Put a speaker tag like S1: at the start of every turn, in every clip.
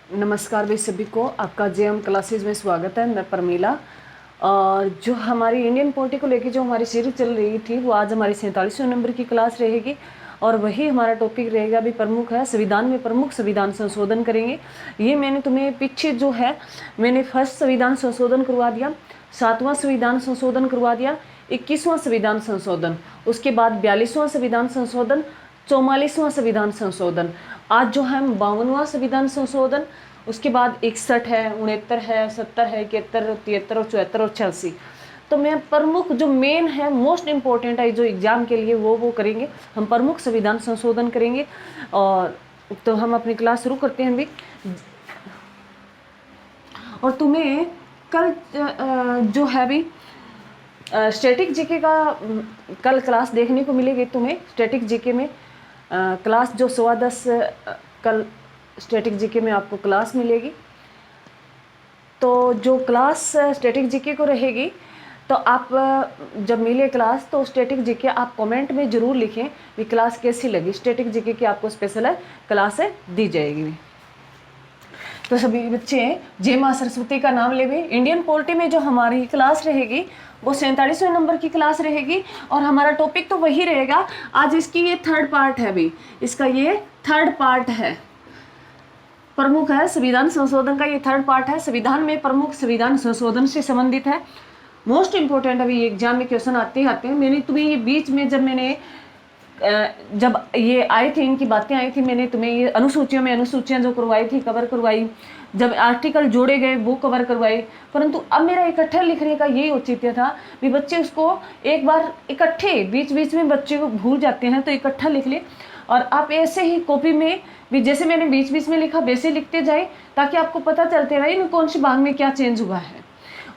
S1: नमस्कार भाई सभी को, आपका जेएम क्लासेस में स्वागत है। मैं परमीला। और जो हमारी इंडियन पॉलिटी को लेकर जो हमारी सीरीज चल रही थी वो आज हमारी 47वें नंबर की क्लास रहेगी और वही हमारा टॉपिक रहेगा। अभी प्रमुख है संविधान में प्रमुख संविधान संशोधन करेंगे। ये मैंने तुम्हें पीछे जो है मैंने फर्स्ट संविधान संशोधन करवा दिया, 7वां संविधान संशोधन करवा दिया, 21वां संविधान संशोधन, उसके बाद 42वां संविधान संशोधन, 44वां संविधान संशोधन, आज जो है 52वां संविधान संशोधन, उसके बाद 61 है, 69 है, 70 है, 71, 73 और 74 और 86। तो मैं प्रमुख जो मेन है मोस्ट इम्पोर्टेंट है जो एग्जाम के लिए वो करेंगे। हम प्रमुख संविधान संशोधन करेंगे। और तो हम अपनी क्लास शुरू करते हैं अभी। और तुम्हें कल जो है अभी स्टैटिक जीके का कल क्लास देखने को मिलेगी। तुम्हें स्टैटिक जीके में क्लास जो 10:15 कल स्टैटिक जीके में आपको क्लास मिलेगी। तो जो क्लास स्टैटिक जीके को रहेगी तो आप जब मिले क्लास तो स्टैटिक जीके आप कमेंट में ज़रूर लिखें कि क्लास कैसी लगी। स्टैटिक जीके की आपको स्पेशल क्लास दी जाएगी। तो सभी बच्चे जय मां सरस्वती का नाम लेवे। इंडियन पॉलिटी में जो हमारी क्लास रहेगी वो 47वें नंबर की क्लास रहेगी और हमारा टॉपिक तो वही रहेगा। आज इसकी ये थर्ड पार्ट है, अभी इसका ये थर्ड पार्ट है। प्रमुख है संविधान संशोधन का ये थर्ड पार्ट है। संविधान में प्रमुख संविधान संशोधन से संबंधित है। मोस्ट इंपोर्टेंट अभी एग्जाम में क्वेश्चन आते हैं। मैंने तुम्हें ये बीच में जब ये आई थी, इनकी बातें आई थी, मैंने तुम्हें ये अनुसूचियां जो करवाई थी कवर करवाई, जब आर्टिकल जोड़े गए वो कवर करवाए। परंतु अब मेरा इकट्ठा लिखने का यही औचित्य था भी बच्चे उसको एक बार इकट्ठे, बीच बीच में बच्चे को भूल जाते हैं तो इकट्ठा लिख ले। और आप ऐसे ही कॉपी में भी जैसे मैंने बीच बीच में लिखा वैसे लिखते जाए ताकि आपको पता चलते रहे इन कौन सी भाग में क्या चेंज हुआ है।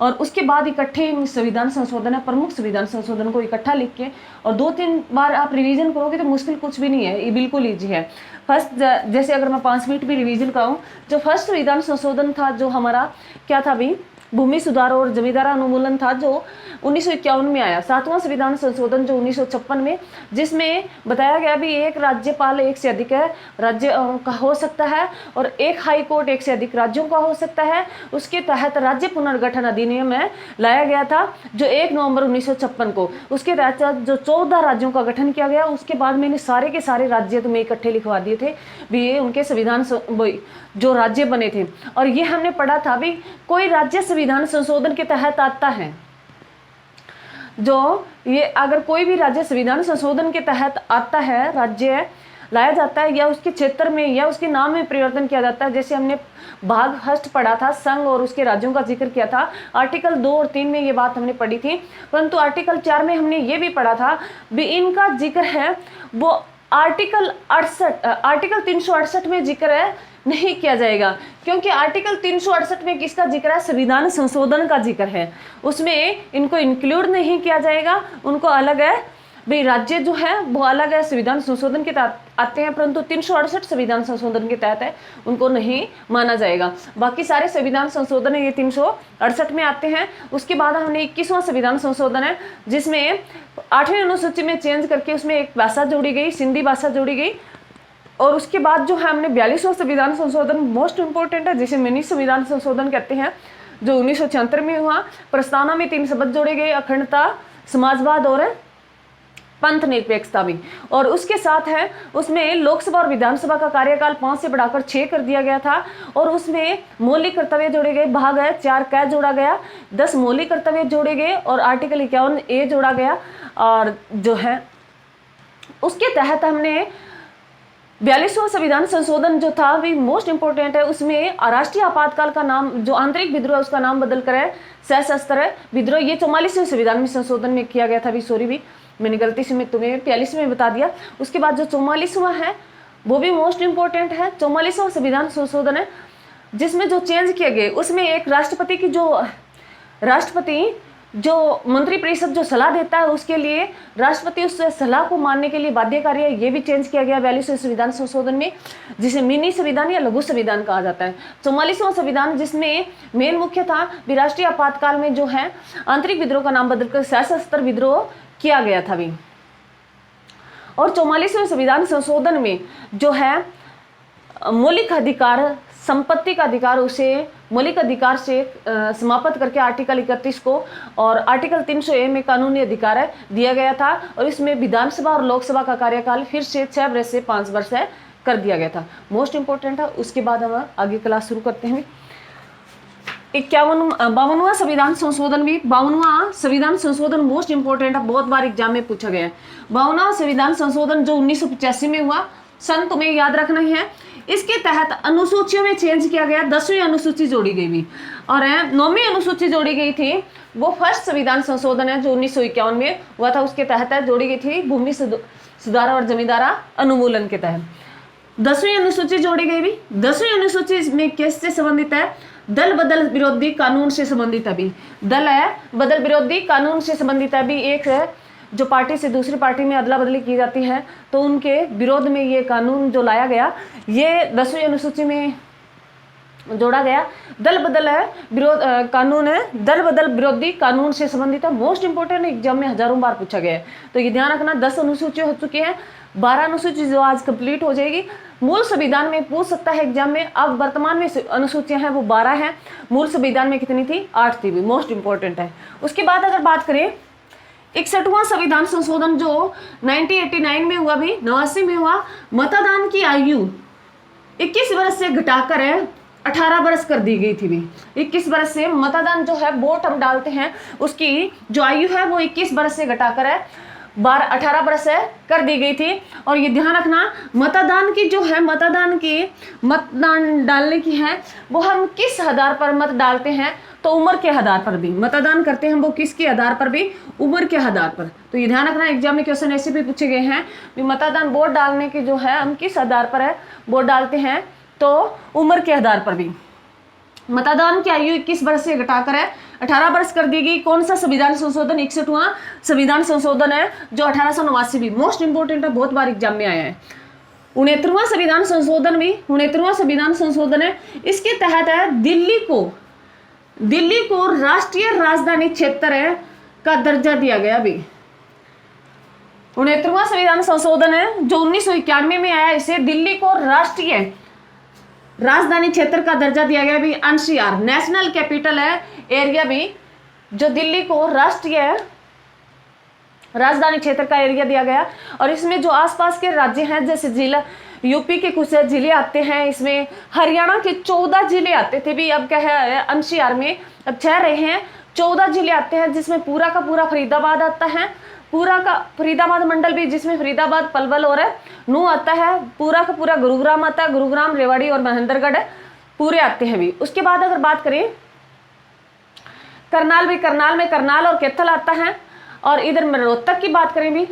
S1: और उसके बाद इकट्ठे संविधान संशोधन है, प्रमुख संविधान संशोधन को इकट्ठा लिख के और 2-3 बार आप रिवीजन करोगे तो मुश्किल कुछ भी नहीं है, ये बिल्कुल ईजी है। फर्स्ट जैसे अगर मैं 5 मिनट भी रिवीजन कराऊं, जो फर्स्ट संविधान संशोधन था जो हमारा क्या था अभी, भूमि सुधार और जमींदारा अनुमूलन था जो 1951 में आया। 7वां संविधान संशोधन जो 1956 में, जिसमें बताया गया भी एक राज्यपाल एक से अधिक राज्य का हो सकता है और एक हाई कोर्ट एक से अधिक राज्यों का हो सकता है। उसके तहत राज्य पुनर्गठन अधिनियम में लाया गया था जो 1 नवंबर 1956 को। उसके तहत जो 14 राज्यों का गठन किया गया। उसके बाद मैंने सारे के सारे राज्य तुम्हें इकट्ठे लिखवा दिए थे भी ये उनके संविधान जो राज्य बने थे। और ये हमने पढ़ा था भी कोई राज्य संविधान संशोधन के तहत आता है, जो ये अगर कोई भी राज्य संविधान संशोधन के तहत आता है, राज्य लाया जाता है या उसके क्षेत्र में या उसके नाम में परिवर्तन किया जाता है। जैसे हमने भाग फर्स्ट पढ़ा था, संघ और उसके राज्यों का जिक्र किया था। आर्टिकल 2 और 3 में ये बात हमने पढ़ी थी। परंतु आर्टिकल 4 में हमने ये भी पढ़ा था भी इनका जिक्र है वो आर्टिकल 368 में जिक्र नहीं किया जाएगा, क्योंकि आर्टिकल 368 में किसका जिक्र है, संविधान संशोधन का जिक्र है। उसमें इनको इंक्लूड नहीं किया जाएगा, उनको अलग है भाई। राज्य जो है वो अलग है, संविधान संशोधन के तहत आते हैं, परंतु 368 संविधान संशोधन के तहत है, उनको नहीं माना जाएगा। बाकी सारे संविधान संशोधन है ये 368 में आते हैं। उसके बाद हमने 21वां संविधान संशोधन है जिसमें 8वीं अनुसूची में चेंज करके उसमें एक भाषा जोड़ी गई, सिंधी भाषा जोड़ी गई। और उसके बाद जो है हमने 42वां संविधान संशोधन मोस्ट इंपोर्टेंट है जिसे मिनी संविधान संशोधन कहते हैं, जो 1976 में हुआ। प्रस्तावना में 3 शब्द जोड़े गए, अखंडता, समाजवाद और पंथ निरपेक्षता भी। और उसके साथ है उसमें लोकसभा और विधानसभा का कार्यकाल 5 से बढ़ाकर 6 कर दिया गया था। और उसमें मौलिक कर्तव्य जोड़े गए, भाग है 4 क जोड़ा गया, 10 मौलिक कर्तव्य जोड़े गए और आर्टिकल 51A जोड़ा गया। और जो है उसके तहत हमने 42वां संविधान संशोधन जो था भी मोस्ट इंपोर्टेंट है। उसमें राष्ट्रीय आपातकाल का नाम जो आंतरिक विद्रोह है उसका नाम बदल कर है सशस्त्र विद्रोह। ये 44वें संविधान में संशोधन में किया गया था भी, सॉरी भी मैंने गलती से मैं तुम्हें 42वें में बता दिया। उसके बाद जो 44वां है वो भी मोस्ट इंपोर्टेंट है। 44वां संविधान संशोधन है जिसमें जो चेंज किए गए उसमें एक राष्ट्रपति जो मंत्रिपरिषद जो सलाह देता है उसके लिए राष्ट्रपति उस सलाह को मानने के लिए बाध्यकारी है, ये भी चेंज किया गया 42वें संविधान संशोधन में, जिसे मिनी संविधान या लघु संविधान कहा जाता है। 44वां संविधान जिसमें मेन मुख्य था भी राष्ट्रीय आपातकाल में जो है आंतरिक विद्रोह का नाम बदलकर सशस्त्र विद्रोह किया गया था भी। और 44वें संविधान संशोधन में जो है मौलिक अधिकार संपत्ति का अधिकार उसे मौलिक अधिकार से समाप्त करके आर्टिकल 31 को और आर्टिकल 300A में कानूनी अधिकार है दिया गया था। और इसमें विधानसभा और लोकसभा का कार्यकाल फिर से 6 वर्ष से 5 वर्ष है कर दिया गया था। मोस्ट इंपॉर्टेंट है। उसके बाद हम आगे क्लास शुरू करते हैं। 52वां संविधान संशोधन भी 52वां संविधान संशोधन मोस्ट इंपोर्टेंट है, बहुत बार एग्जाम में पूछा गया है। 52वां संविधान संशोधन जो 1985 में हुआ, सन तुम्हें याद रखना ही है। इसके तहत अनुसूचियों में चेंज किया गया, 10वीं अनुसूची जोड़ी गई भी और 9वीं अनुसूची जोड़ी गई थी। वो फर्स्ट संविधान संशोधन है जो 1951 में हुआ था, उसके तहत जोड़ी गई थी भूमि सुधार और जमींदारा अनुमूलन के तहत। 10वीं अनुसूची जोड़ी गई भी। 10वीं अनुसूची में किससे संबंधित है? दल बदल विरोधी कानून से संबंधित है भी। दल है बदल विरोधी कानून से संबंधित है भी। एक है जो पार्टी से दूसरी पार्टी में अदला बदली की जाती है तो उनके विरोध में ये कानून जो लाया गया, ये 10वीं अनुसूची में जोड़ा गया। दल बदल है विरोध कानून है, दल बदल विरोधी कानून से संबंधित है। मोस्ट इंपोर्टेंट एग्जाम में हजारों बार पूछा गया है, तो ये ध्यान रखना। 10 अनुसूची हो चुकी है, 12 अनुसूची जो आज कंप्लीट हो जाएगी। मूल संविधान में पूछ सकता है एग्जाम में, अब वर्तमान में अनुसूचियां हैं वो 12 हैं, मूल संविधान में कितनी थी? 8 थी भी। मोस्ट इंपोर्टेंट है। उसके बाद अगर बात करें 61वां संविधान संशोधन जो 1989 में हुआ भी, 89 में हुआ। मतदान की आयु 21 वर्ष से घटाकर 18 वर्ष कर दी गई थी भी। 21 वर्ष से मतदान जो है वोट हम डालते हैं उसकी जो आयु है वो 21 वर्ष से घटाकर 18 वर्ष कर दी गई थी। और ये ध्यान रखना, मतदान की जो है मतदान डालने की है वो हम किस आधार पर मत डालते हैं? तो उम्र के आधार पर भी मतदान करते हैं वो किसके आधार पर भी? उम्र के आधार पर। तो ये ध्यान रखना, एग्जाम में क्वेश्चन ऐसे भी पूछे गए हैं कि मतदान वोट डालने की जो है हम किस आधार पर वोट डालते हैं? तो उम्र के आधार पर भी। मतदान की आयु 21 वर्ष से घटाकर 18 वर्ष कर दी गई। कौन सा संविधान संशोधन? 61वां संविधान संशोधन है जो 1889 भी। मोस्ट इंपोर्टेंट है, बहुत बार एग्जाम में आया है। 69वां संविधान संशोधन भी 69वां संविधान संशोधन है। इसके तहत है दिल्ली को राष्ट्रीय राजधानी क्षेत्र का दर्जा दिया गया भी। 69वां संविधान संशोधन है जो 1991 में आया, इसे दिल्ली को राष्ट्रीय राजधानी क्षेत्र का दर्जा दिया गया भी। एनसीआर नेशनल कैपिटल एरिया भी, जो दिल्ली को राष्ट्रीय राजधानी क्षेत्र का एरिया दिया गया। और इसमें जो आसपास के राज्य हैं जैसे जिला यूपी के कुछ जिले आते हैं, इसमें हरियाणा के 14 जिले आते थे भी, अब क्या है एनसीआर में अब 6 रहे हैं। 14 जिले आते हैं जिसमें पूरा का पूरा फरीदाबाद आता है, पूरा का फरीदाबाद मंडल भी जिसमें फरीदाबाद पलवल और नू आता है, पूरा का पूरा गुरुग्राम आता है, गुरुग्राम रेवाड़ी और महेंद्रगढ़ पूरे आते हैं भी। उसके बाद अगर बात करें करनाल भी, करनाल में करनाल और कैथल आता है। और इधर रोहतक की बात करें भी,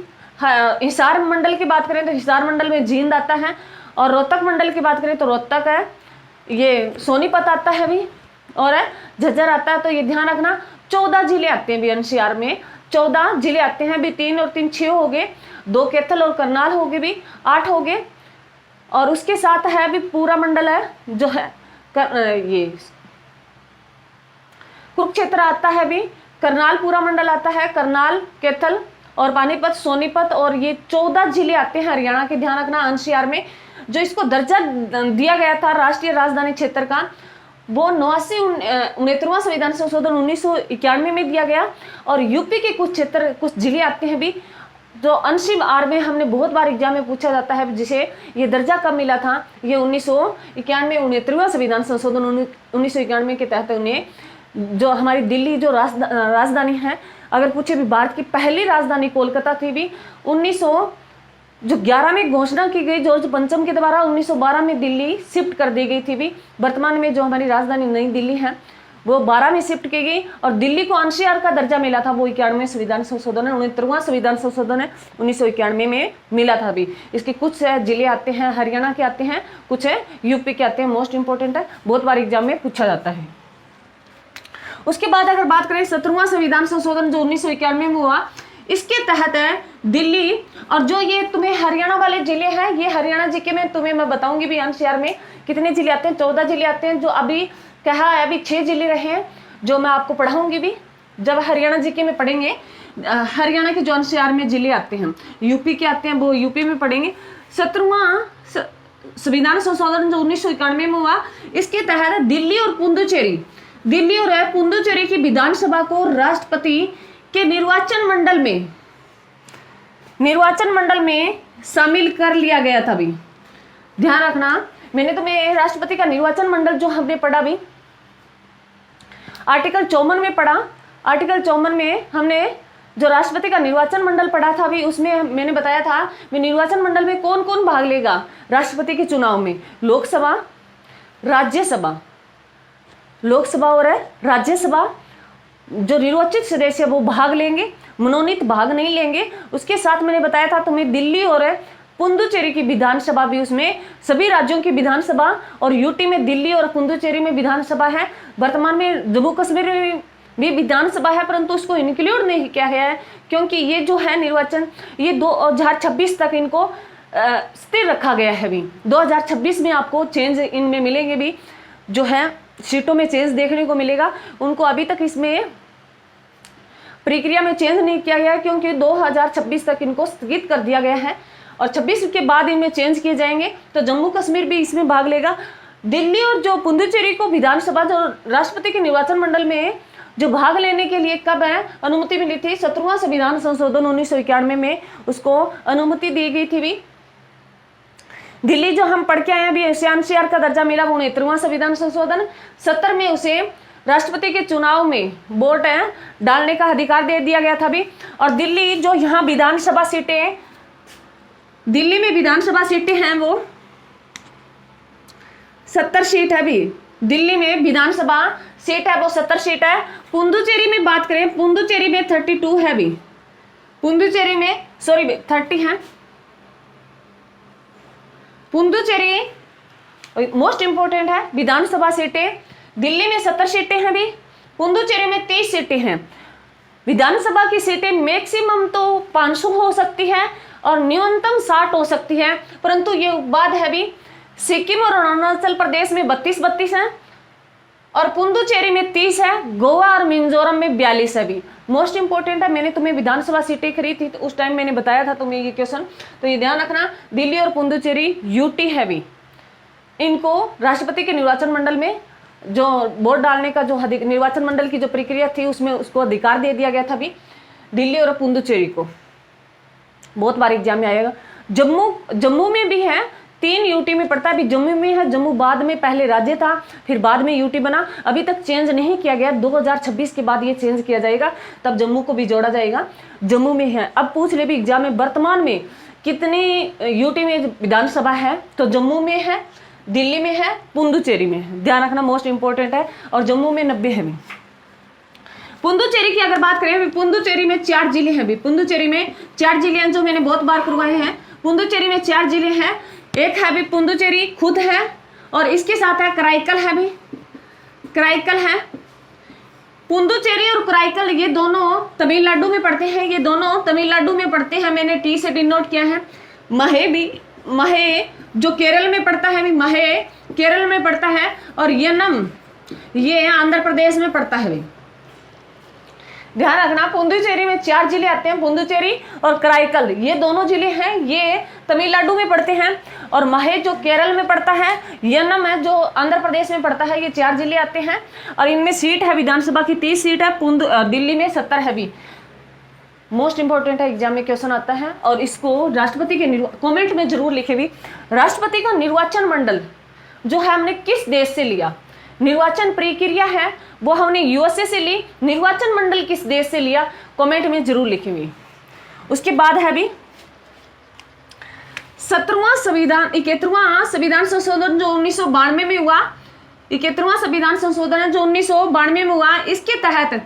S1: हिसार मंडल की बात करें तो हिसार मंडल में जींद आता है। और रोहतक मंडल की बात करें तो रोहतक है, ये सोनीपत आता है भी और झज्जर आता है। तो ये ध्यान रखना, 14 जिले आते हैं भी एनसीआर में, 14 जिले आते हैं भी। 3 और 3 6 हो गए, 2 कैथल और करनाल हो गए भी, 8 हो गए। और उसके साथ है भी पूरा मंडल है जो है ये कुरुक्षेत्र आता है भी, करनाल पूरा मंडल आता है, करनाल कैथल और पानीपत सोनीपत। और ये 14 जिले आते हैं हरियाणा के, ध्यान रखना एनसीआर में। जो इसको दर्जा दिया गया था राष्ट्रीय राजधानी क्षेत्र का, वो 69वां संविधान संशोधन 1991 में दिया गया। और यूपी के कुछ जिले आते हैं भी जो अंशिम आर में हमने बहुत बार एग्जाम में पूछा जाता है, जिसे ये दर्जा कब मिला था? ये 1991 69वां संविधान संशोधन 1991 के तहत उन्हें जो हमारी दिल्ली जो राजधानी है, अगर पूछे भी भारत की पहली राजधानी कोलकाता थी भी। 1911 में घोषणा की गई जॉर्ज पंचम के द्वारा, 1912 में दिल्ली शिफ्ट कर दी गई थी भी। वर्तमान में जो हमारी राजधानी नई दिल्ली है वो 12 में शिफ्ट की गई। और दिल्ली को एनसीआर का दर्जा मिला था वो 91 संविधान संशोधन है, 69वां संविधान संशोधन है 1991 में मिला था भी। इसके कुछ जिले आते हैं हरियाणा के आते हैं, कुछ यूपी के आते हैं। मोस्ट इंपोर्टेंट है, बहुत बार एग्जाम में पूछा जाता है। उसके बाद अगर बात करें 17वां संविधान संशोधन जो 1991 में हुआ, इसके तहत है दिल्ली और जो ये तुम्हें हरियाणा वाले जिले हैं, ये हरियाणा जीके में तुम्हें मैं बताऊंगी भी एनसीआर में कितने जिले आते हैं। 14 जिले आते हैं, जो अभी कहा है अभी 6 जिले रहे हैं जो मैं आपको पढ़ाऊंगी भी जब हरियाणा जीके में पढ़ेंगे। हरियाणा के जो एनसीआर में जिले आते हैं, यूपी के आते हैं वो यूपी में पढ़ेंगे। संविधान संशोधन जो 1991 में हुआ, इसके तहत दिल्ली और पुडुचेरी की विधानसभा को राष्ट्रपति के निर्वाचन मंडल में शामिल कर लिया गया था। भी ध्यान रखना, मैंने तुम्हें राष्ट्रपति का निर्वाचन मंडल जो हमने पढ़ा भी आर्टिकल 54 में पढ़ा। आर्टिकल 54 में हमने जो राष्ट्रपति का निर्वाचन मंडल पढ़ा था भी, उसमें मैंने बताया था कि निर्वाचन मंडल में कौन कौन भाग लेगा राष्ट्रपति के चुनाव में। लोकसभा और राज्यसभा जो निर्वाचित सदस्य वो भाग लेंगे, मनोनीत भाग नहीं लेंगे। उसके साथ मैंने बताया था तुम्हें दिल्ली और पुडुचेरी की विधानसभा भी, उसमें सभी राज्यों की विधानसभा, और यूटी में दिल्ली और पुडुचेरी में विधानसभा है। वर्तमान में जम्मू कश्मीर में भी विधानसभा है, परंतु उसको इंक्लूड नहीं किया गया है क्योंकि ये जो है निर्वाचन, ये 2026 तक इनको स्थिर रखा गया है। भी 2026 में आपको चेंज इनमें मिलेंगे, भी जो है सीटों में चेंज देखने को मिलेगा। उनको अभी तक इसमें प्रक्रिया में चेंज नहीं किया गया है क्योंकि 2026 तक इनको स्थगित कर दिया गया है और 26 के बाद इनमें चेंज किए जाएंगे। तो जम्मू कश्मीर भी इसमें भाग लेगा। दिल्ली और जो पुडुचेरी को विधानसभा जो राष्ट्रपति के निर्वाचन मंडल में जो भाग लेने के लिए कब है अनुमति मिली थी, 17वां संविधान संशोधन 1991 में उसको अनुमति दी गई थी। भी दिल्ली जो हम पढ़ के आए हैं अभी एनसीआर का दर्जा मिला, वो 69वां संविधान संशोधन 70 में उसे राष्ट्रपति के चुनाव में वोट डालने का अधिकार दे दिया गया था। भी और दिल्ली जो यहाँ विधानसभा सीटें, दिल्ली में विधानसभा सीटें हैं वो 70 सीट है। भी दिल्ली में विधानसभा सीट है वो 70 सीट है। पुडुचेरी में बात करें, पुडुचेरी में 32 है। भी पुडुचेरी में 30 है। पुडुचेरी मोस्ट इंपोर्टेंट है विधानसभा सीटें। दिल्ली में 70 सीटें हैं, भी पुडुचेरी में 30 सीटें हैं। विधानसभा की सीटें मैक्सिमम तो 500 हो सकती है और न्यूनतम 60 हो सकती है, परंतु ये बात है भी सिक्किम और अरुणाचल प्रदेश में 32 है और पुडुचेरी में 30 है, गोवा और मिजोरम में 42 है। भी मोस्ट इंपोर्टेंट है। मैंने तुम्हें विधानसभा सीटें करी थी तो उस टाइम मैंने बताया था तुम्हें ये क्वेश्चन, तो ये ध्यान रखना। दिल्ली और पुडुचेरी यूटी है। भी इनको राष्ट्रपति के निर्वाचन मंडल में जो वोट डालने का जो निर्वाचन मंडल की जो प्रक्रिया थी उसमें उसको अधिकार दे दिया गया था। भी दिल्ली और पुडुचेरी को बहुत बार एग्जाम में आएगा। जम्मू में भी है, 3 यूटी में पड़ता है। भी जम्मू में है, जम्मू बाद में पहले राज्य था फिर बाद में यूटी बना, अभी तक चेंज नहीं किया गया। 2026 के बाद ये चेंज किया जाएगा, तब जम्मू को भी जोड़ा जाएगा। जम्मू में है। अब पूछ ले भी एग्जाम में वर्तमान में कितनी यूटी में विधानसभा है, तो जम्मू में है, दिल्ली में है, पुडुचेरी में है। ध्यान रखना, मोस्ट इंपोर्टेंट है। और जम्मू में 90 है। पुडुचेरी की अगर बात करें, पुडुचेरी में 4 जिले हैं। भी पुडुचेरी में 4 जिले हैं जो मैंने बहुत बार करवाए हैं। पुडुचेरी में 4 जिले हैं। एक है भी पुडुचेरी खुद है और इसके साथ है कराईकल है। भी कराईकल है। पुडुचेरी और कराईकल ये दोनों तमिलनाडु में पड़ते हैं। ये दोनों तमिलनाडु में पड़ते हैं, मैंने टी से डिनोट किया है। महे जो केरल में पड़ता है, महे केरल में पड़ता है और यनम ये आंध्र प्रदेश में पड़ता है। भी ध्यान रखना, पुडुचेरी में 4 जिले आते हैं। पुडुचेरी और कराईकल ये दोनों जिले हैं, ये तमिलनाडु में पड़ते हैं। और महे जो केरल में पड़ता है, यनम है जो आंध्र प्रदेश में पड़ता है। ये 4 जिले आते हैं और इनमें सीट है विधानसभा की 30 सीट है। दिल्ली में 70 है। भी मोस्ट इंपोर्टेंट है, एग्जाम में क्वेश्चन आता है। और इसको राष्ट्रपति के कमेंट में जरूर लिखे। भी राष्ट्रपति का निर्वाचन मंडल जो है हमने किस देश से लिया, निर्वाचन प्रक्रिया है वो हमने यूएसए से ली, निर्वाचन मंडल किस देश से लिया, कमेंट में जरूर लिखे। भी उसके बाद है भी 71वां संविधान संशोधन जो 1992 में हुआ, 71वां संविधान संशोधन है जो 1992 में हुआ। इसके तहत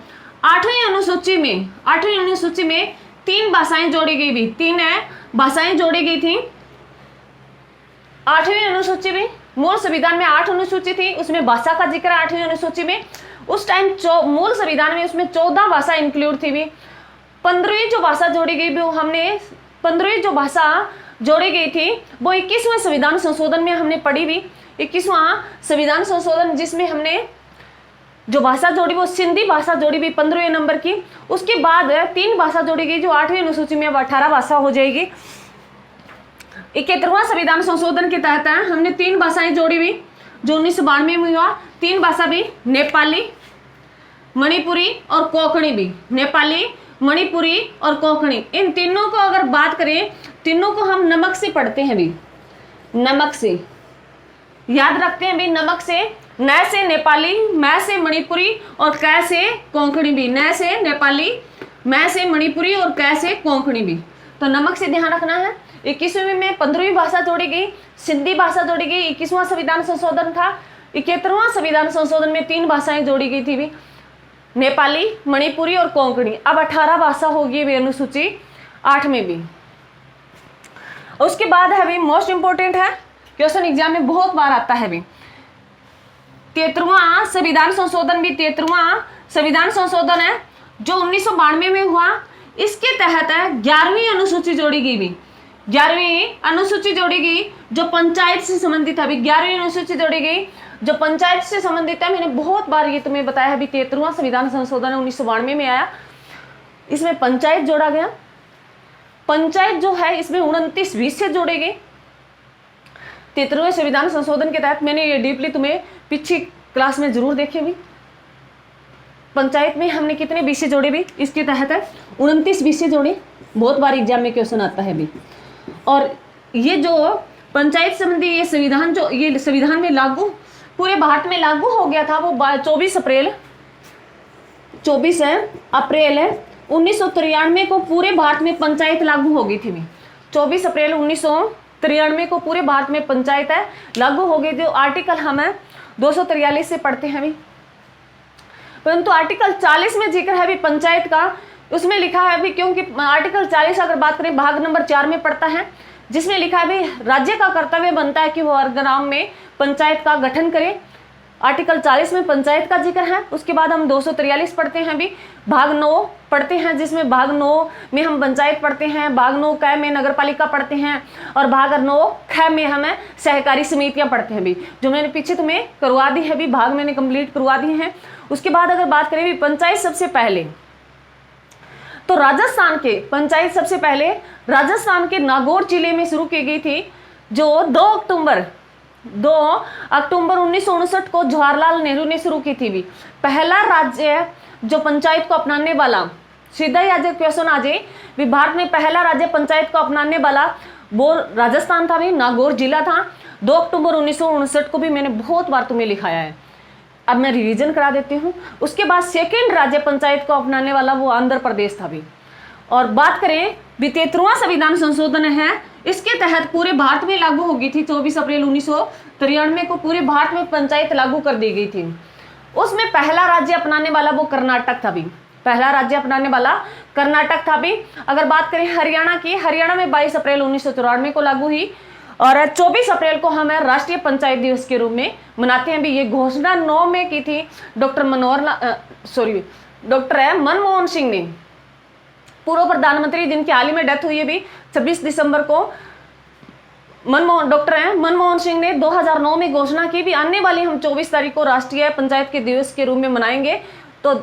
S1: 8वीं अनुसूची में 3 भाषाएं जोड़ी गई। भी 3 भाषाएं जोड़ी गई थी 8वीं अनुसूची में। मूल संविधान में 8 अनुसूची थी, उसमें भाषा का जिक्र 8वीं अनुसूची में। उस टाइम मूल संविधान में उसमें 14 भाषा इंक्लूड थी। भी 15वीं जो भाषा जोड़ी गई वो हमने 15वीं जो भाषा जोड़ी गई थी वो 21वें संविधान संशोधन में हमने पढ़ी। भी 21वां संविधान संशोधन जिसमें हमने जो भाषा जोड़ी वो सिंधी भाषा जोड़ी भी 15वें नंबर की। उसके बाद 3 भाषा जोड़ी गई जो 8वीं अनुसूची में अब 18 भाषा हो जाएगी। 71वां संविधान संशोधन के तहत है हमने 3 भाषाएं जोड़ी हुई जो 1992 में हुआ। 3 भाषा भी, नेपाली, मणिपुरी और कोंकणी भी। नेपाली, मणिपुरी और कोंकणी, इन तीनों को अगर बात करें, तीनों को हम नमक से पढ़ते हैं भी, नमक से याद रखते हैं भी, नमक से। न से नेपाली, मैं से मणिपुरी और कै से कोंकणी भी। न से नेपाली, मैं से मणिपुरी और कै से कोंकणी भी। तो नमक से ध्यान रखना है। 21वीं में 15वीं भाषा जोड़ी गई, सिंधी भाषा जोड़ी गई। 21वां संविधान संशोधन था। 71वां संविधान संशोधन में 3 भाषाएं जोड़ी गई थी भी, नेपाली, मणिपुरी और कोंकणी। अब 18 भाषा होगी भी अनुसूची 8 में भी। उसके बाद है भी मोस्ट इंपोर्टेंट है, क्वेश्चन एग्जाम में बहुत बार आता है भी, 73वां संविधान संशोधन भी। 73वां संविधान संशोधन है जो 1992 में हुआ। इसके तहत है 11वीं अनुसूची जोड़ी गई भी, 11वीं अनुसूची जोड़ी गई जो पंचायत से संबंधित है। 11वीं अनुसूची जोड़ी गई जो पंचायत से संबंधित है। मैंने बहुत बार ये तुम्हें बताया है भी, 73वां संविधान संशोधन 1992 में आया, इसमें पंचायत जोड़ा गया। पंचायत जो है इसमें 29 विषय जोड़े गए 73वें संविधान संशोधन के तहत। मैंने ये डीपली तुम्हें पिछली क्लास में जरूर देखे भी। पंचायत में हमने कितने विषय जोड़े भी, इसके तहत है 29 विषय जोड़े। बहुत बार एग्जाम में क्वेश्चन आता है भी। और ये जो पंचायत संबंधी ये संविधान, जो ये संविधान में लागू पूरे भारत में लागू हो गया था, वो 24 अप्रैल 1993 को पूरे भारत में पंचायत लागू हो गई थी भी। 24 अप्रैल 1993 को पूरे भारत में पंचायत है लागू हो गई। जो आर्टिकल हमें 243 से पढ़ते हैं भी, परंतु आर्टिकल 40 में जिक्र है भी पंचायत का, उसमें लिखा है भी, क्योंकि आर्टिकल 40 अगर बात करें भाग नंबर 4 में पड़ता है, जिसमें लिखा है भी राज्य का कर्तव्य बनता है कि वो हर ग्राम में पंचायत का गठन करे। आर्टिकल 40 में पंचायत का जिक्र है। उसके बाद हम 243 पढ़ते हैं भी, भाग 9 पढ़ते हैं, जिसमें भाग 9 में हम पंचायत पढ़ते हैं, भाग 9 क में नगरपालिका पढ़ते हैं और भाग 9 ख में हमें सहकारी समितियां पढ़ते हैं भी, जो मैंने पीछे तुम्हें करवा दी है भी, भाग मैंने कंप्लीट करवा दिए हैं। उसके बाद अगर बात करें भी पंचायत सबसे पहले तो राजस्थान के पंचायत सबसे पहले राजस्थान के नागौर जिले में शुरू की गई थी, जो 2 अक्टूबर 1959 को जवाहरलाल नेहरू ने शुरू की थी भी। पहला राज्य जो पंचायत को अपनाने वाला, सीधा ही आज क्वेश्चन आ जाए भी, भारत में पहला राज्य पंचायत को अपनाने वाला वो राजस्थान था भी, नागौर जिला था। 2 अक्टूबर 1959 को भी मैंने बहुत बार तुम्हें लिखाया है, अब मैं रिवीजन करा देती हूँ। उसके बाद सेकेंड राज्य पंचायत को अपनाने वाला वो आंध्र प्रदेश था भी। और बात करें 73वां संविधान संशोधन है, इसके तहत पूरे भारत में लागू हो गई थी। 24 अप्रैल 1993 को पूरे भारत में पंचायत लागू कर दी गई थी। उसमें पहला राज्य अपनाने वाला वो कर्नाटक था भी, पहला राज्य अपनाने वाला कर्नाटक था भी। अगर बात करें हरियाणा की, हरियाणा में 22 अप्रैल 1994 को लागू हुई और 24 अप्रैल को हमें राष्ट्रीय पंचायत दिवस के रूप में मनाते हैं भी। ये घोषणा 9 में की थी डॉक्टर मनमोहन सिंह ने, पूर्व प्रधानमंत्री जिनकी हाल ही में डेथ हुई है भी 26 दिसंबर को। डॉक्टर मनमोहन सिंह ने 2009 में घोषणा की भी, आने वाली हम 24 तारीख को राष्ट्रीय पंचायत के दिवस के रूप में मनाएंगे। तो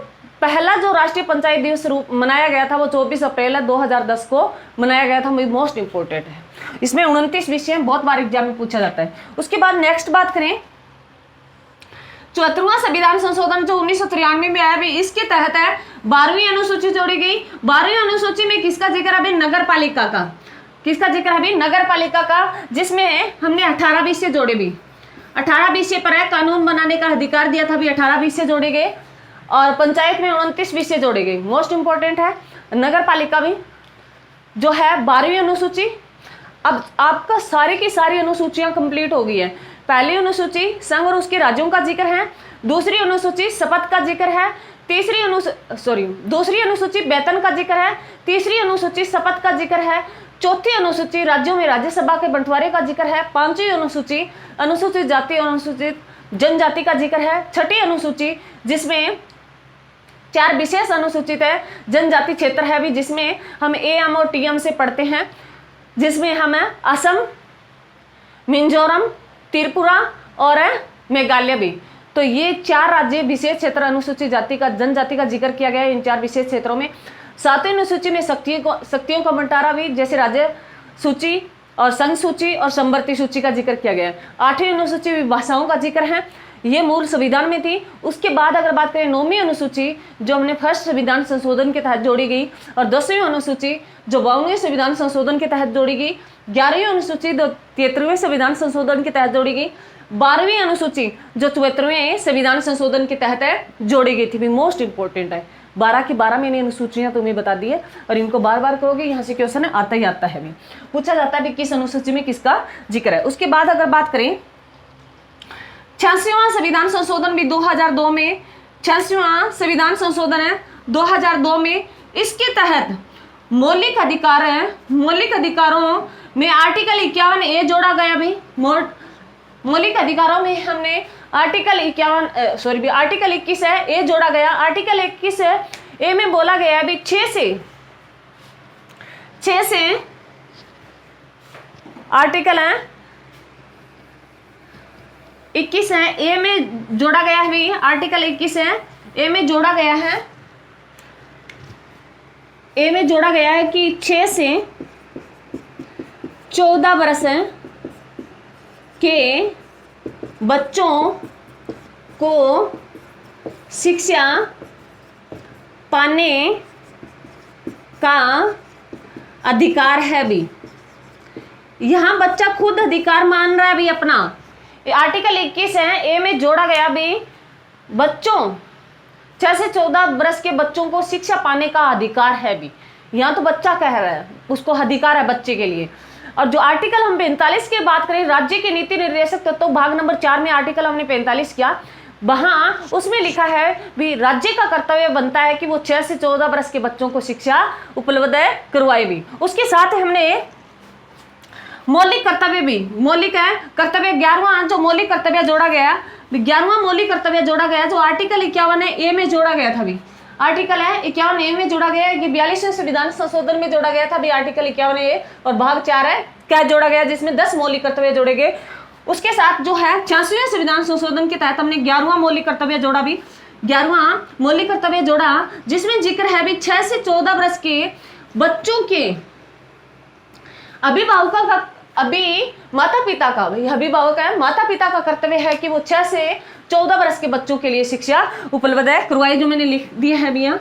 S1: पहला जो राष्ट्रीय पंचायत दिवस मनाया गया था वो 24 अप्रैल 2010 को मनाया गया था। मोस्ट इंपोर्टेंट है, इसमें 29 विषय बहुत बार एग्जाम में पूछा जाता है। उसके बाद नेक्स्ट बात करें 74वां संविधान संशोधन जो 1993 में आया भी, इसके तहत है 12वीं अनुसूची जोड़ी गई। 12वीं अनुसूची में किसका जिक्र है? नगर पालिका का। किसका जिक्र है? नगर पालिका का, जिसमें हमने 18 विषय जोड़े भी। 18 विषय पर है कानून बनाने का अधिकार दिया था भी, 18 विषय जोड़े गए। और पंचायत में 29 विषय जोड़े गए। मोस्ट इंपोर्टेंट है नगर पालिका भी जो है 12वीं अनुसूची। अब आपका सारी की सारी अनुसूचियां कंप्लीट हो गई है। पहली अनुसूची संघ और उसके राज्यों का जिक्र है, दूसरी अनुसूची शपथ का जिक्र है, दूसरी अनुसूची वेतन का जिक्र है, तीसरी अनुसूची शपथ का जिक्र है, चौथी अनुसूची राज्यों में राज्यसभा के बंटवारे का जिक्र है, पांचवी अनुसूची अनुसूचित जाति और अनुसूचित जनजाति का जिक्र है, छठी अनुसूची जिसमें 4 विशेष अनुसूचित है जनजाति क्षेत्र है भी, जिसमें हम AM और TM से पढ़ते हैं, जिसमें हमें असम, मिजोरम, त्रिपुरा और मेघालय भी। तो ये 4 राज्य विशेष क्षेत्र अनुसूचित जाति का जनजाति का जिक्र किया गया है इन 4 विशेष क्षेत्रों में। 7वीं अनुसूची में शक्तियों का बंटारा भी, जैसे राज्य सूची और संघ सूची और समवर्ती सूची का जिक्र किया गया है। 8वीं अनुसूची भाषाओं का जिक्र है, ये मूल संविधान में थी। उसके बाद अगर बात करें 9वीं अनुसूची जो हमने फर्स्ट संविधान संशोधन के तहत जोड़ी गई, और 10वीं अनुसूची जो 52वें संविधान संशोधन के तहत जोड़ी गई, 11वीं अनुसूची जो 73वें संविधान संशोधन के तहत जोड़ी गई, 12वीं अनुसूची जो 74वें संविधान संशोधन के तहत जोड़ी गई थी। भी मोस्ट इंपॉर्टेंट है, 12 की 12 मैंने अनुसूचियां तुम्हें बता दी है, और इनको बार बार करोगे, यहाँ से क्वेश्चन आता ही आता है। भी पूछा जाता है भी किस अनुसूची में किसका जिक्र है। उसके बाद अगर बात करें 86वां संविधान संशोधन भी 2002 में, 86वां संविधान संशोधन है 2002 में। इसके तहत मौलिक अधिकार है, मौलिक अधिकारों में आर्टिकल 51A जोड़ा गया। भी मौलिक अधिकारों में हमने आर्टिकल 21 है ए जोड़ा गया। आर्टिकल 21 है ए में बोला गया भी 6 से आर्टिकल है 21 है ए में जोड़ा गया है। भी आर्टिकल 21 है ए में जोड़ा गया है, ए में जोड़ा गया है कि 6 से 14 वर्ष के बच्चों को शिक्षा पाने का अधिकार है। भी यहां बच्चा खुद अधिकार मान रहा है भी अपना। आर्टिकल 21 है ए में जोड़ा गया भी बच्चों 6 से 14 वर्ष के बच्चों को शिक्षा पाने का अधिकार है। भी यहाँ तो बच्चा कह रहा है, उसको अधिकार है बच्चे के लिए। और जो आर्टिकल हम 45 की बात करें, राज्य के नीति निर्देशक तत्व भाग नंबर 4 में आर्टिकल हमने 45 किया, वहां उसमें लिखा है भी राज्य का कर्तव्य बनता है कि वो 6 से 14 वर्ष के बच्चों को शिक्षा उपलब्ध करवाए। भी उसके साथ हमने मौलिक कर्तव्य भी, मौलिक है कर्तव्य 11वां जो मौलिक कर्तव्य जोड़ा गया, 11वां मौलिक कर्तव्य जोड़ा गया जो आर्टिकल 51 है ए में जोड़ा गया था। भी आर्टिकल है 51 ए में जोड़ा गया है कि 42वें संविधान संशोधन में जोड़ा गया था। भी आर्टिकल 51 ए और भाग 4 है क्या जोड़ा गया, जिसमें 10 मौलिक कर्तव्य जोड़े गए। उसके साथ जो है 86वें संविधान संशोधन के तहत हमने 11वां मौलिक कर्तव्य जोड़ा। भी 11वां मौलिक कर्तव्य जोड़ा जिसमें जिक्र है भी 6 से 14 वर्ष के बच्चों के अभिभावकों का, अभी माता पिता का, भाई अभिभावक है माता पिता का कर्तव्य है कि वो 6 से 14 वर्ष के बच्चों के लिए शिक्षा उपलब्ध है करवाई, जो मैंने लिख दिया है भी यहाँ।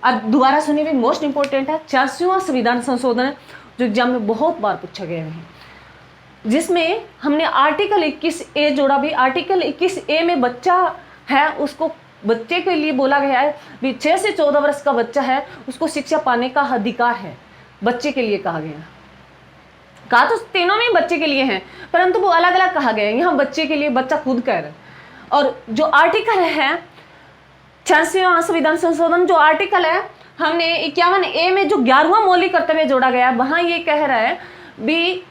S1: अब दोबारा सुनिए, भी मोस्ट इंपोर्टेंट है 86वां संविधान संशोधन जो एग्जाम में बहुत बार पूछा गया है, जिसमें हमने आर्टिकल 21 ए जोड़ा। भी आर्टिकल 21 ए में बच्चा है, उसको बच्चे के लिए बोला गया है भी 6 से 14 वर्ष का बच्चा है उसको शिक्षा पाने का अधिकार है, बच्चे के लिए कहा गया। कहा तो तीनों में बच्चे के लिए हैं, परंतु वो अलग अलग कहा गया है। यहाँ बच्चे के लिए बच्चा खुद कह रहा है। और जो आर्टिकल है 86वां संविधान संशोधन जो आर्टिकल है हमने 51 ए में जो 11वां मौलिक कर्तव्य जोड़ा गया, वहां ये कह रहा है भी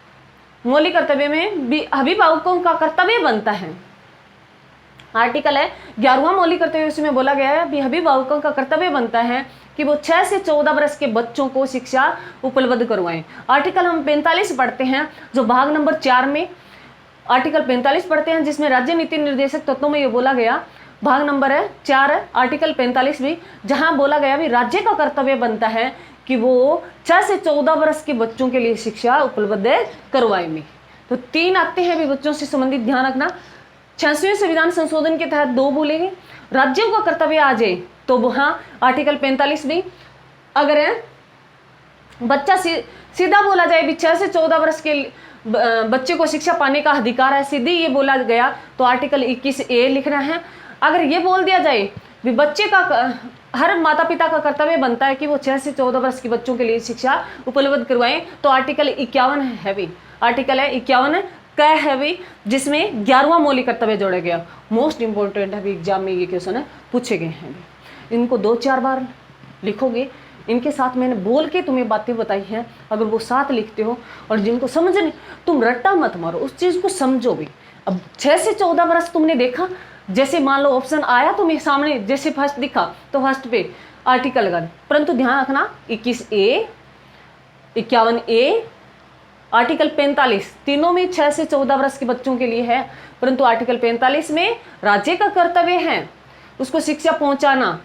S1: मौलिक कर्तव्य में भी अभिभावकों का कर्तव्य बनता है। आर्टिकल है 11वां मौलिक कर्तव्य, उसमें बोला गया है भी अभिभावकों का कर्तव्य बनता है कि वो 6 से 14 वर्ष के बच्चों को शिक्षा उपलब्ध करवाएं। आर्टिकल हम 45 पढ़ते हैं जो भाग नंबर 4 में आर्टिकल 45 पढ़ते हैं, जिसमें राज्य नीति निर्देशक तत्वों में ये बोला गया, भाग नंबर है 4 है आर्टिकल 45 भी, जहां बोला गया भी राज्य का कर्तव्य बनता है कि वो 6 से 14 वर्ष के बच्चों के लिए शिक्षा उपलब्ध करवाएंगे। तो 3 आते हैं भी बच्चों से संबंधित, ध्यान रखना। 86वें संविधान संशोधन के तहत 2 बोलेंगे, राज्यों का कर्तव्य आ जाए तो वहां आर्टिकल 45 भी, अगर बच्चा सीधा बोला जाए भी 6 से 14 वर्ष के बच्चे को शिक्षा पाने का अधिकार है, सीधे ये बोला गया तो आर्टिकल 21 ए लिखना है। अगर ये बोल दिया जाए भी बच्चे का, हर माता पिता का कर्तव्य बनता है कि वो 6 से 14 वर्ष के बच्चों के लिए शिक्षा उपलब्ध करवाएं, तो आर्टिकल 51 है भी, आर्टिकल है 51 क्या है भी, जिसमें 11वां मौलिक कर्तव्य जोड़ा गया। मोस्ट इंपोर्टेंट है भी, एग्जाम में ये क्वेश्चन है पूछे गए हैं। इनको 2-4 बार लिखोगे, इनके साथ मैंने बोल के तुम्हें बातें बताई हैं, अगर वो साथ लिखते हो और जिनको समझ नहीं, तुम रट्टा मत मारो, उस चीज़ को समझो भी। अब 6 से 14 वर्ष तुमने देखा, जैसे मान लो ऑप्शन आया तुम्हें सामने, जैसे फर्स्ट दिखा तो फर्स्ट पे आर्टिकल लगा, परंतु ध्यान रखना 21 ए 51 ए आर्टिकल 45 तीनों में 6 से 14 वर्ष के बच्चों के लिए है, परंतु आर्टिकल 45 में राज्य का कर्तव्य है उसको शिक्षा पहुंचाना।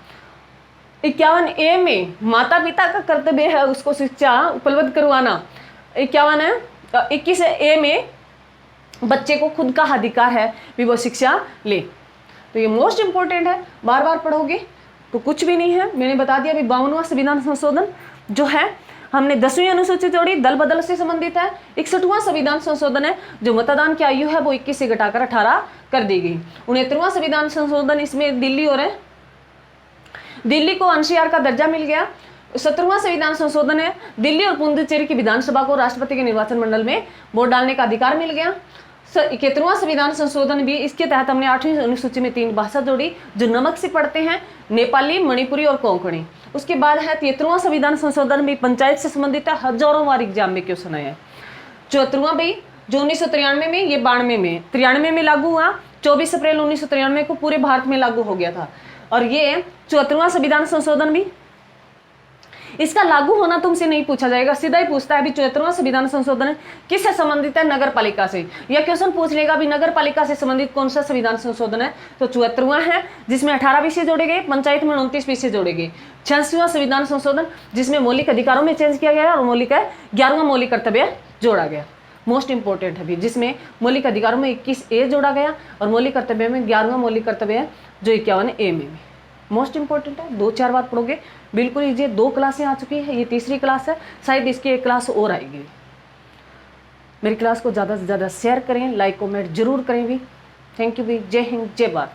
S1: 51 ए में माता पिता का कर्तव्य है उसको शिक्षा उपलब्ध करवाना। 51 21 ए में बच्चे को खुद का अधिकार है भी वो शिक्षा ले। तो ये मोस्ट इंपॉर्टेंट है, बार बार पढ़ोगे तो कुछ भी नहीं है। मैंने बता दिया अभी 52वां संविधान संशोधन जो है, हमने 10वीं अनुसूची जोड़ी, दल बदल से संबंधित है। 61वां संविधान संशोधन है जो मतदान की आयु है वो 21 से घटाकर 18 कर दी गई। 69वां संविधान संशोधन, इसमें दिल्ली और है, दिल्ली को एनसीआर का दर्जा मिल गया। 17वां संविधान संशोधन है, दिल्ली और पुडुचेरी की विधानसभा को राष्ट्रपति के निर्वाचन मंडल में वोट डालने का अधिकार मिल गया। 71वां संविधान संशोधन भी, इसके तहत हमने 8वीं अनुसूची में 3 भाषा जोड़ी जो नमक से पढ़ते हैं, नेपाली, मणिपुरी और कोंकणी। उसके बाद है 73वां संविधान संशोधन भी पंचायत से संबंधित है, हजारों बार एग्जाम में क्वेश्चन आया है। 74वां भी जो 1993 में, ये 93 में लागू हुआ, 24 अप्रैल 1993 को पूरे भारत में लागू हो गया था। और ये 74वां संविधान संशोधन भी, इसका लागू होना तुमसे नहीं पूछा जाएगा, सीधा ही पूछता है अभी 74वां संविधान संशोधन किससे संबंधित है, नगर पालिका से। यह क्वेश्चन पूछ लेगा अभी नगर पालिका से संबंधित कौन सा संविधान संशोधन है, तो 74वां है जिसमें 18 विषय जोड़े गए, पंचायत में 29 विषय जोड़े गए। 86वां संविधान संशोधन जिसमें मौलिक अधिकारों में चेंज किया गया और 11वां मौलिक कर्तव्य जोड़ा गया। मोस्ट इंपॉर्टेंट है भी, जिसमें मौलिक अधिकारों में 21A जोड़ा गया और मौलिक कर्तव्य में 11वां मौलिक कर्तव्य है जो 51A में। मोस्ट इंपॉर्टेंट है, 2-4 बार पढ़ोगे बिल्कुल ईजी। 2 क्लासें आ चुकी है, ये तीसरी क्लास है, शायद इसकी एक क्लास और आएगी। मेरी क्लास को ज़्यादा से ज़्यादा शेयर करें, लाइक कमेंट जरूर करें भी। थैंक यू भी। जय हिंद, जय भारत।